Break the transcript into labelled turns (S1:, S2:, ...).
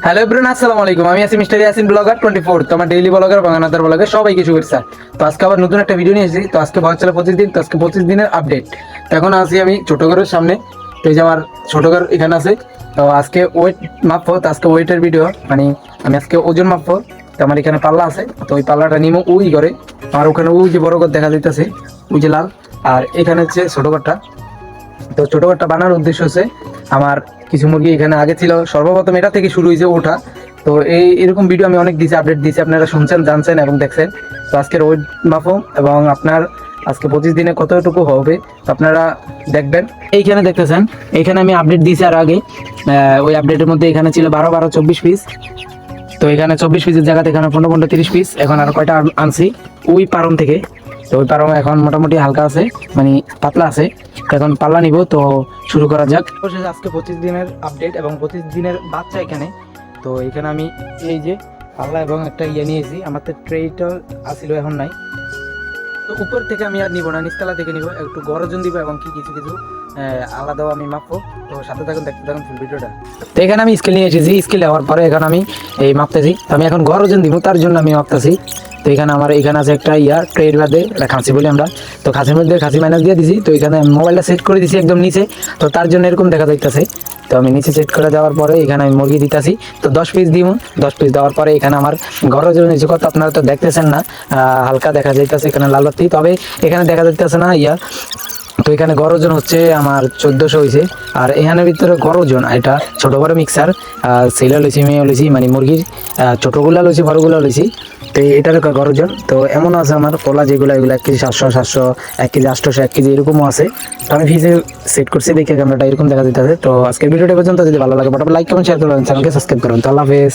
S1: Hello everyone, আসসালামু আলাইকুম। আমি আছি মিস্টার ইয়াসিন ব্লগার 24। তো আমার ডেইলি ব্লগার বাংলাদেশের ব্লগার সবাইকে শুভেচ্ছা। তো আজকে আবার নতুন একটা ভিডিও নিয়ে এসেছি। তো আজকে বয়স চলে 25 দিন। তো আজকে 25 দিনের আপডেট। তো এখন আছি আমি ছোট ঘরের সামনে। তো এই যে আমার ছোট ঘর এখানে আছে। তো আজকে ওয়েট মাপবো। তো আজকে ওয়েটের ভিডিও, মানে আমি আজকে ওজন মাপবো। তো আমার এখানে পাল্লা আছে। তো ওই পাল্লাটা নিমো ওই ঘরে। আর ওখানে ওই যে বড় ঘর দেখা যাইতেছে, ওই যে লাল। আর এখানে হচ্ছে ছোট ঘরটা। তো ছোট ঘরটা বানানোর উদ্দেশ্য হচ্ছে আমার কিছু মুরগি এখানে আগে ছিল। সর্বপ্রথম এটা থেকে শুরু হয়েছে ওঠা। তো এরকম ভিডিও আমি অনেক দিয়েছি, আপডেট দিয়েছি, আপনারা শুনছেন, জানছেন এবং দেখছেন। তো আজকের ওয়েট মাপো এবং আপনার আজকে 25 দিনে কতটুকু হবে তো আপনারা দেখবেন। এইখানে দেখতেছেন, এইখানে আমি আপডেট দিয়েছি আর আগে। ওই আপডেটের মধ্যে এখানে ছিল 12 12 24 পিস। তো এখানে 24 পিসের জায়গাতে এখানে 15 15 30 পিস। এখন আর কয়টা আনছি ওই পারম থেকে। তো ওই পারম এখন মোটামুটি হালকা আছে, মানে পাতলা আছে। তো এখন পাল্লা নিব, তো শুরু করা যাক। অবশেষে আজকে 25 দিনের আপডেট এবং 25 দিনের বাচ্চা এখানে। তো এখানে আমি এই যে পাল্লা এবং একটা নিয়েছি। আমার তো ট্রেটা আসছিল, এখন নাই। তো উপর থেকে আমি আর নিব না, নিচতলা থেকে নিব, একটু গরজন দিব এবং কি কিছু কিছু আলাদাও আমি মাপবো। তো সাথে থাকুন, দেখতে থাকুন ফুল ভিডিওটা। তো এখানে আমি স্কেল নিয়ে এসেছি। স্কেল নেওয়ার পরে এখন আমি এই মাপতেছি। তো আমি এখন গরজন দিব, তার জন্য আমি মাপতেছি। তো এখানে আমার এখানে আছে একটা ট্রের মধ্যে খাঁচি বলি আমরা। তো খাঁচির মধ্যে খাঁচি মাইনাস দিয়ে দিছি। তো এখানে মোবাইলটা সেট করে দিছি একদম নিচে। তো তার জন্য এরকম দেখা যাইতেছে। তো আমি নিচে সেট করে দেওয়ার পরে এখানে আমি মুরগি দিতেছি। তো 10 পিস দিব। 10 পিস দেওয়ার পরে এখানে আমার ঘরের জন্য নিচে কত আপনারা তো দেখতেছেন না, হালকা দেখা যাইতেছে এখানে লাল বাতি, তবে এখানে দেখা যাইতেছে না তো এখানে গরজন হচ্ছে আমার 1400 হয়েছে। আর এখানের ভিতরে গরজন এটা ছোট বড় মিক্সার, সেলা লইছি, মেয়ে লইছি, মানে মুরগির ছোটগুলা লইছি, বড়গুলা লইছি। তো এটার গরজন তো এমন আছে আমার পোলা যেগুলো, এগুলো 1 কেজি 700 700, 1 কেজি 800, 1 কেজি এরকমও আছে। তো আমি ফিজে সেট করছি, দেখে ক্যামেরাটা এরকম দেখা যেতেছে। তো আজকের ভিডিওটা পর্যন্ত, যদি ভালো লাগে লাইক কমেন্ট শেয়ার করবেন, চ্যানেলকে সাবস্ক্রাইব করুন। তো আল্লাহ হাফেজ।